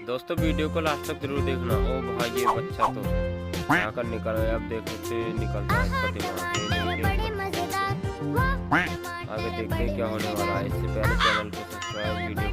दोस्तों वीडियो को लास्ट तक जरूर देखना। ओ भाई ये बच्चा तो यहाँ कर निकल गया। अब देख सकते निकलता है इसका दिमाग। आगे देखते हैं क्या होने वाला है। इससे पहले चैनल को सब्सक्राइब, वीडियो